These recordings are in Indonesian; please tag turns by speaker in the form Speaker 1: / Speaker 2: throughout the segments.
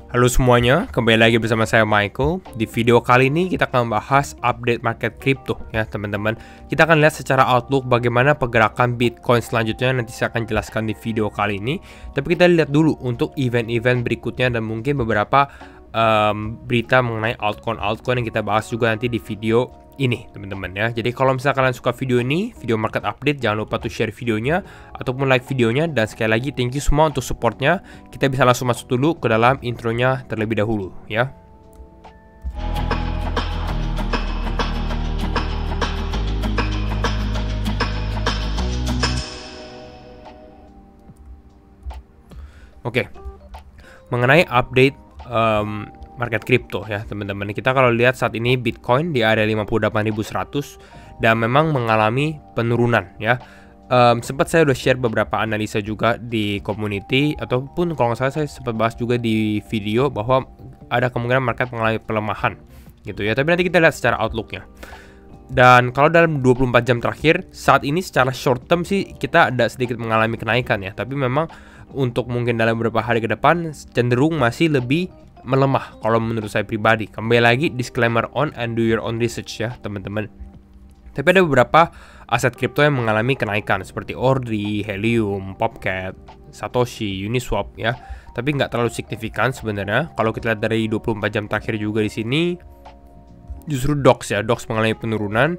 Speaker 1: Halo semuanya, kembali lagi bersama saya Michael. Di video kali ini kita akan membahas update market crypto ya teman-teman. Kita akan lihat secara outlook bagaimana pergerakan Bitcoin selanjutnya, nanti saya akan jelaskan di video kali ini. Tapi kita lihat dulu untuk event-event berikutnya dan mungkin beberapa berita mengenai altcoin yang kita bahas juga nanti di video ini teman-teman ya. Jadi kalau misalnya kalian suka video ini, video market update, jangan lupa tuh share videonya ataupun like videonya. Dan sekali lagi thank you semua untuk supportnya. Kita bisa langsung masuk dulu ke dalam intronya terlebih dahulu ya. Oke, mengenai update market crypto ya teman-teman. Kita kalau lihat saat ini Bitcoin di area 58.100 dan memang mengalami penurunan ya. Sempat saya udah share beberapa analisa juga di community, ataupun kalau nggak salah saya sempat bahas juga di video bahwa ada kemungkinan market mengalami pelemahan gitu ya. Tapi nanti kita lihat secara outlooknya. Dan kalau dalam 24 jam terakhir saat ini secara short term sih kita ada sedikit mengalami kenaikan ya. Tapi memang untuk mungkin dalam beberapa hari ke depan cenderung masih lebih melemah kalau menurut saya pribadi. Kembali lagi disclaimer on and do your own research ya teman-teman. Tapi ada beberapa aset kripto yang mengalami kenaikan seperti Ordi, Helium, Popcat, Satoshi, Uniswap ya. Tapi nggak terlalu signifikan sebenarnya. Kalau kita lihat dari 24 jam terakhir juga di sini justru DOX ya, DOX mengalami penurunan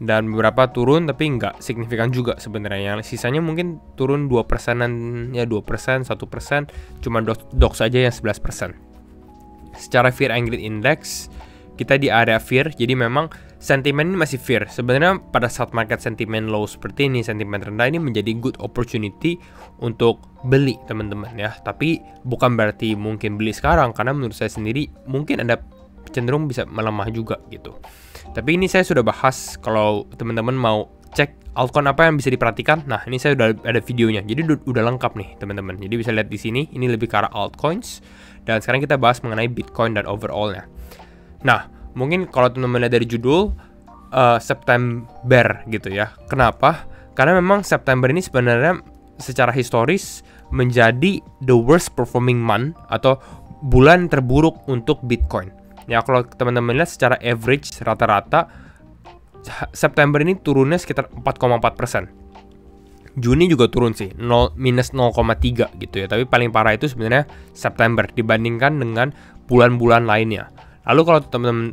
Speaker 1: dan beberapa turun tapi nggak signifikan juga sebenarnya. Yang sisanya mungkin turun 2%-an ya, 2%, 1%, cuma DOX aja yang 11%. Secara Fear and Greed Index kita di area fear, jadi memang sentimen ini masih fear. Sebenarnya pada saat market sentimen low seperti ini, sentimen rendah ini menjadi good opportunity untuk beli teman-teman ya. Tapi bukan berarti mungkin beli sekarang, karena menurut saya sendiri mungkin ada cenderung bisa melemah juga gitu. Tapi ini saya sudah bahas, kalau teman-teman mau cek altcoin apa yang bisa diperhatikan. Nah, ini saya udah ada videonya. Jadi udah lengkap nih, teman-teman. Jadi bisa lihat di sini, ini lebih ke arah altcoins. Dan sekarang kita bahas mengenai Bitcoin dan overall-nya. Nah, mungkin kalau teman-teman lihat dari judul September gitu ya. Kenapa? Karena memang September ini sebenarnya secara historis menjadi the worst performing month atau bulan terburuk untuk Bitcoin. Ya, kalau teman-teman lihat secara average rata-rata September ini turunnya sekitar 4,4%. Juni juga turun sih, minus 0,3 gitu ya. Tapi paling parah itu sebenarnya September dibandingkan dengan bulan-bulan lainnya. Lalu kalau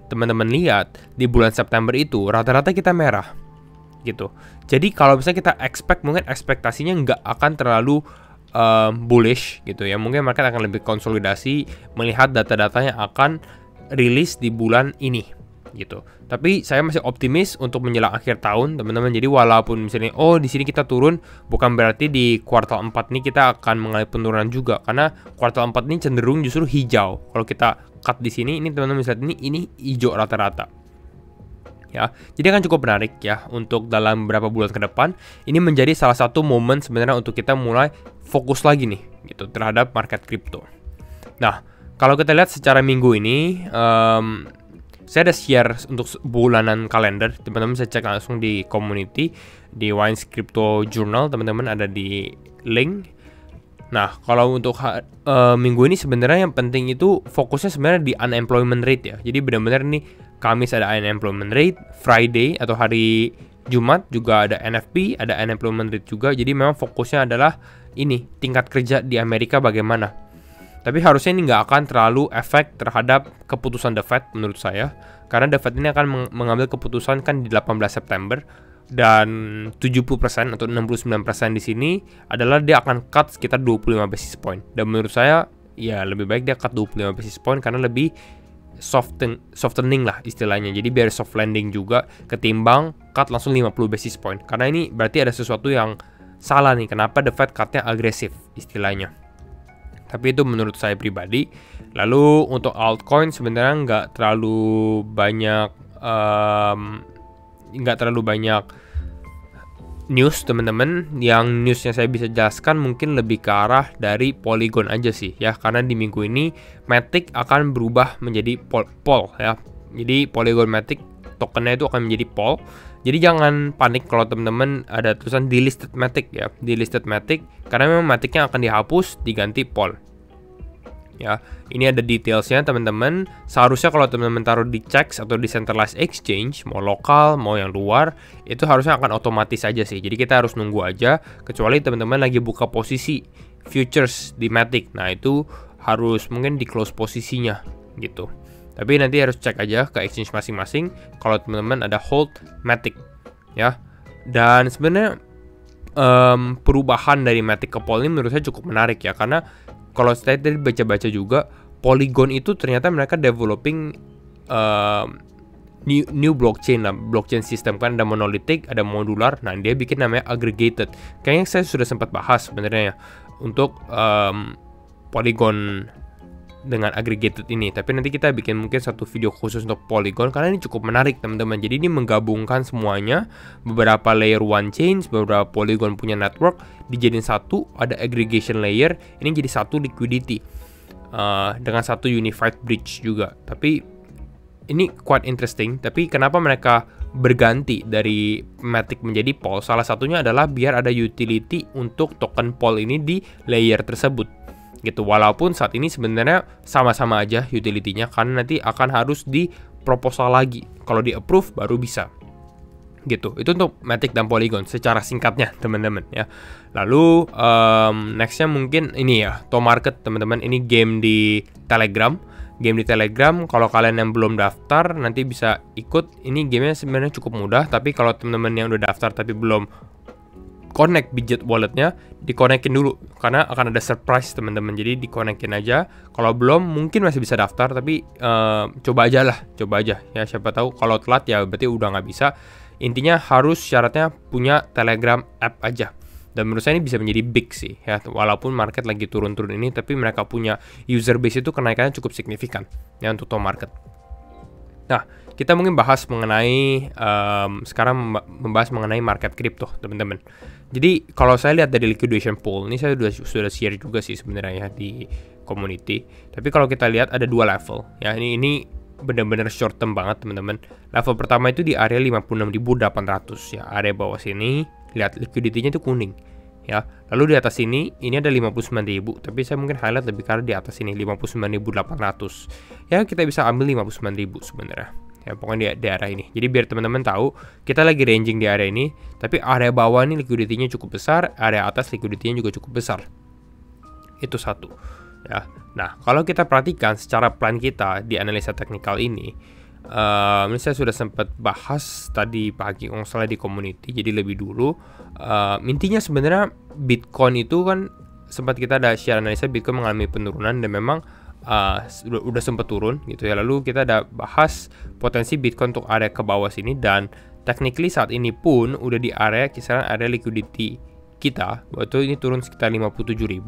Speaker 1: teman-teman lihat di bulan September itu rata-rata kita merah gitu. Jadi kalau misalnya kita mungkin ekspektasinya nggak akan terlalu bullish gitu ya. Mungkin market akan lebih konsolidasi melihat data-data yang akan rilis di bulan ini gitu. Tapi saya masih optimis untuk menjelang akhir tahun, teman-teman. Jadi walaupun misalnya di sini kita turun, bukan berarti di kuartal 4 ini kita akan mengalami penurunan juga, karena kuartal 4 ini cenderung justru hijau. Kalau kita cut di sini, ini teman-teman bisa lihat ini hijau rata-rata. Ya, jadi akan cukup menarik ya untuk dalam beberapa bulan ke depan. Ini menjadi salah satu momen sebenarnya untuk kita mulai fokus lagi nih gitu terhadap market crypto. Nah, kalau kita lihat secara minggu ini, saya ada share untuk bulanan kalender. Teman-teman bisa cek langsung di community, di Wines Crypto Journal, teman-teman ada di link. Nah, kalau untuk minggu ini sebenarnya yang penting itu fokusnya sebenarnya di unemployment rate ya. Jadi benar-benar nih Kamis ada unemployment rate, Friday atau hari Jumat juga ada NFP, ada unemployment rate juga. Jadi memang fokusnya adalah ini tingkat kerja di Amerika bagaimana. Tapi harusnya ini nggak akan terlalu efek terhadap keputusan The Fed menurut saya. Karena The Fed ini akan mengambil keputusan kan di 18 September. Dan 70% atau 69% di sini adalah dia akan cut sekitar 25 basis point. Dan menurut saya ya lebih baik dia cut 25 basis point karena lebih softening lah istilahnya. Jadi biar soft landing juga ketimbang cut langsung 50 basis point. Karena ini berarti ada sesuatu yang salah nih. Kenapa The Fed cutnya agresif istilahnya. Tapi itu menurut saya pribadi. Lalu untuk altcoin sebenarnya nggak terlalu banyak news teman-teman. Yang newsnya saya bisa jelaskan mungkin lebih ke arah dari Polygon aja sih ya. Karena di minggu ini Matic akan berubah menjadi Pol ya. Jadi Polygon Matic tokennya itu akan menjadi Pol. Jadi jangan panik kalau teman-teman ada tulisan delisted Matic ya, delisted Matic, karena memang Maticnya akan dihapus diganti Pol. Ya, ini ada detailsnya teman-teman. Seharusnya kalau teman-teman taruh di CEX atau di centralized exchange, mau lokal, mau yang luar, itu harusnya akan otomatis aja sih. Jadi kita harus nunggu aja, kecuali teman-teman lagi buka posisi futures di Matic. Nah, itu harus mungkin di close posisinya gitu. Tapi nanti harus cek aja ke exchange masing-masing kalau teman-teman ada hold Matic ya. Dan sebenarnya perubahan dari Matic ke Pol ini menurut saya cukup menarik ya, karena kalau saya tadi baca-baca juga, Polygon itu ternyata mereka developing new blockchain lah, blockchain system kan, ada monolitik, ada modular. Nah, dia bikin namanya aggregated. Kayaknya saya sudah sempat bahas sebenarnya ya untuk Polygon dengan aggregated ini, tapi nanti kita bikin mungkin satu video khusus untuk Polygon karena ini cukup menarik teman-teman. Jadi ini menggabungkan semuanya, beberapa layer one chains, beberapa Polygon punya network dijadiin satu, ada aggregation layer, ini jadi satu liquidity dengan satu unified bridge juga. Tapi ini quite interesting. Tapi kenapa mereka berganti dari Matic menjadi Pol? Salah satunya adalah biar ada utility untuk token Pol ini di layer tersebut gitu. Walaupun saat ini sebenarnya sama-sama aja utility-nya, karena nanti akan harus di proposal lagi. Kalau di approve baru bisa gitu. Itu untuk Matic dan Polygon secara singkatnya teman-teman ya. Lalu nextnya mungkin ini ya, To Market teman-teman. Ini game di Telegram. Game di Telegram, kalau kalian yang belum daftar nanti bisa ikut. Ini gamenya sebenarnya cukup mudah, tapi kalau teman-teman yang udah daftar tapi belum connect Bitget walletnya, dikonekin dulu karena akan ada surprise teman-teman. Jadi dikonekin aja. Kalau belum mungkin masih bisa daftar, tapi coba aja ya, siapa tahu kalau telat ya berarti udah nggak bisa. Intinya harus syaratnya punya Telegram app aja. Dan menurut saya ini bisa menjadi big sih ya, walaupun market lagi turun-turun ini, tapi mereka punya user base itu kenaikannya cukup signifikan ya untuk To Market. Nah, kita mungkin bahas mengenai sekarang membahas mengenai market crypto teman-teman. Jadi kalau saya lihat dari liquidation pool ini, saya sudah share juga sih sebenarnya ya di community. Tapi kalau kita lihat ada dua level ya, ini benar-benar short term banget teman-teman. Level pertama itu di area 56.800 ya, area bawah sini lihat liquidity-nya itu kuning ya. Lalu di atas ini ada 59.000, tapi saya mungkin highlight lebih karena di atas ini 59.800 ya, kita bisa ambil 59.000 sebenarnya ya, pokoknya di area ini. Jadi biar teman-teman tahu kita lagi ranging di area ini, tapi area bawah ini liquidity-nya cukup besar, area atas liquidity-nya juga cukup besar. Itu satu ya. Nah, kalau kita perhatikan secara plan kita di analisa teknikal ini saya sudah sempat bahas tadi pagi kalau salah di community, jadi lebih dulu. Intinya sebenarnya Bitcoin itu kan sempat kita ada share analisa Bitcoin mengalami penurunan dan memang udah sempat turun gitu ya. Lalu kita ada bahas potensi Bitcoin untuk area ke bawah sini, dan technically saat ini pun udah di area kisaran area liquidity kita, waktu ini turun sekitar 57.000,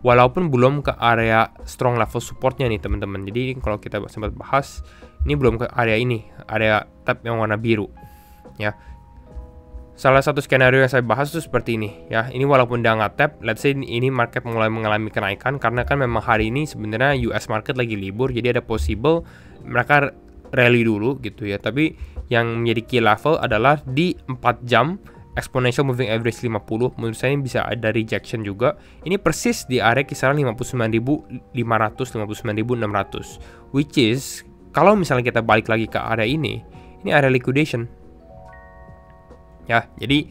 Speaker 1: walaupun belum ke area strong level supportnya nih teman-teman. Jadi kalau kita sempat bahas, ini belum ke area ini, area tab yang warna biru ya. Salah satu skenario yang saya bahas itu seperti ini ya. Ini walaupun dia nggak tap, let's say ini market mulai mengalami kenaikan, karena kan memang hari ini sebenarnya US market lagi libur, jadi ada possible mereka rally dulu gitu ya. Tapi yang menjadi key level adalah di 4 jam exponential moving average 50, menurut saya ini bisa ada rejection juga. Ini persis di area kisaran 59.500, 59.600, which is kalau misalnya kita balik lagi ke area ini area liquidation ya. Jadi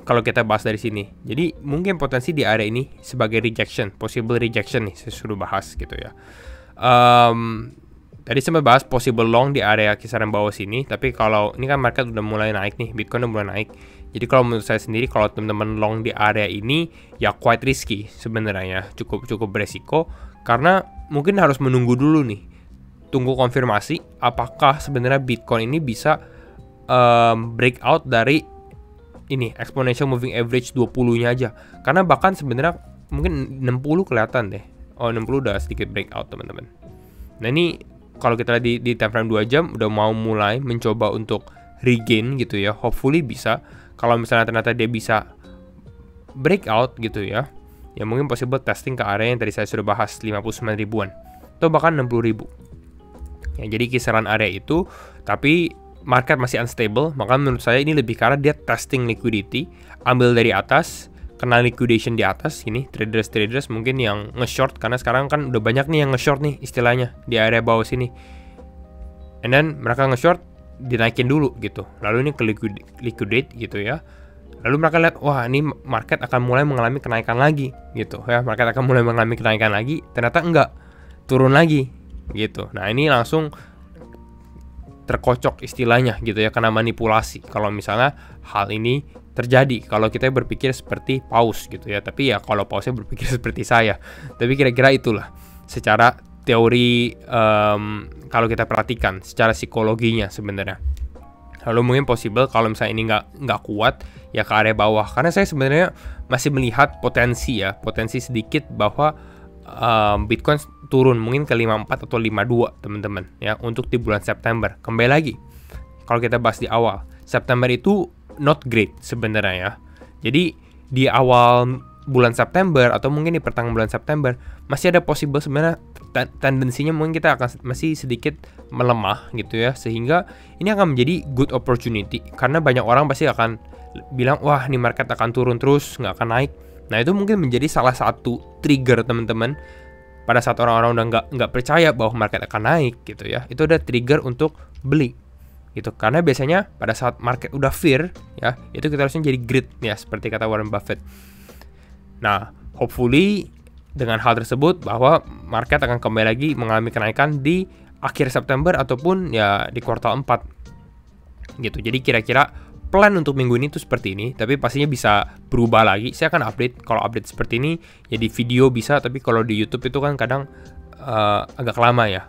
Speaker 1: kalau kita bahas dari sini, jadi mungkin potensi di area ini sebagai rejection, possible rejection nih, saya suruh bahas gitu ya. Tadi sempat bahas possible long di area kisaran bawah sini, tapi kalau ini kan market udah mulai naik nih, Bitcoin udah mulai naik. Jadi kalau menurut saya sendiri, kalau teman-teman long di area ini ya quite risky sebenarnya, cukup beresiko, karena mungkin harus menunggu dulu nih, tunggu konfirmasi apakah sebenarnya Bitcoin ini bisa breakout dari ini exponential moving average 20-nya aja. Karena bahkan sebenarnya mungkin 60 kelihatan deh. Oh, 60 udah sedikit breakout teman-teman. Nah, ini kalau kita lihat di time frame 2 jam udah mau mulai mencoba untuk regain gitu ya. Hopefully bisa. Kalau misalnya ternyata dia bisa breakout gitu ya, ya mungkin possible testing ke area yang tadi saya sudah bahas 59 ribuan atau bahkan 60 ribu ya. Jadi kisaran area itu, tapi market masih unstable, maka menurut saya ini lebih karena dia testing liquidity, ambil dari atas, kena liquidation di atas ini, traders mungkin yang nge-short, karena sekarang kan udah banyak nih yang nge-short nih istilahnya di area bawah sini. And then mereka nge-short dinaikin dulu gitu. Lalu ini ke liquidate gitu ya. Lalu mereka lihat, wah ini market akan mulai mengalami kenaikan lagi gitu ya. Market akan mulai mengalami kenaikan lagi, ternyata enggak, turun lagi gitu. Nah, ini langsung terkocok istilahnya gitu ya, karena manipulasi. Kalau misalnya hal ini terjadi, kalau kita berpikir seperti paus gitu ya. Tapi ya kalau pausnya berpikir seperti saya. Tapi kira-kira itulah secara teori, kalau kita perhatikan secara psikologinya sebenarnya. Lalu mungkin possible kalau misalnya ini nggak kuat ya ke area bawah, karena saya sebenarnya masih melihat potensi sedikit bahwa Bitcoin turun mungkin ke 54 atau 52 teman-teman ya untuk di bulan September. Kembali lagi, kalau kita bahas di awal, September itu not great sebenarnya ya. Jadi di awal bulan September atau mungkin di pertengahan bulan September masih ada possible sebenarnya tendensinya mungkin kita akan masih sedikit melemah gitu ya, sehingga ini akan menjadi good opportunity karena banyak orang pasti akan bilang wah ini market akan turun terus, nggak akan naik. Nah, itu mungkin menjadi salah satu trigger teman-teman pada saat orang-orang udah nggak percaya bahwa market akan naik gitu ya. Itu ada trigger untuk beli gitu, karena biasanya pada saat market udah fear ya, itu kita harusnya jadi greed ya, seperti kata Warren Buffett. Nah, hopefully dengan hal tersebut bahwa market akan kembali lagi mengalami kenaikan di akhir September ataupun ya di kuartal 4 gitu. Jadi kira-kira plan untuk minggu ini tuh seperti ini, tapi pastinya bisa berubah lagi. Saya akan update, kalau update seperti ini ya di video bisa, tapi kalau di YouTube itu kan kadang agak lama ya.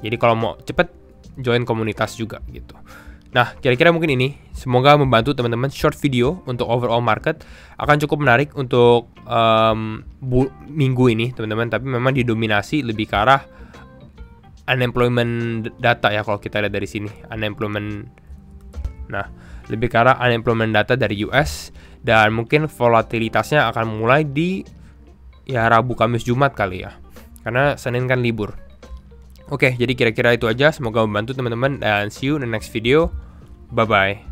Speaker 1: Jadi kalau mau cepet join komunitas juga gitu. Nah, kira-kira mungkin ini semoga membantu teman-teman. Short video untuk overall market akan cukup menarik untuk minggu ini teman-teman, tapi memang didominasi lebih ke arah unemployment data ya, kalau kita lihat dari sini unemployment. Nah, lebih ke arah unemployment data dari US, dan mungkin volatilitasnya akan mulai di ya Rabu, Kamis, Jumat kali ya, karena Senin kan libur. Oke, jadi kira-kira itu aja. Semoga membantu teman-teman, dan see you in the next video. Bye-bye.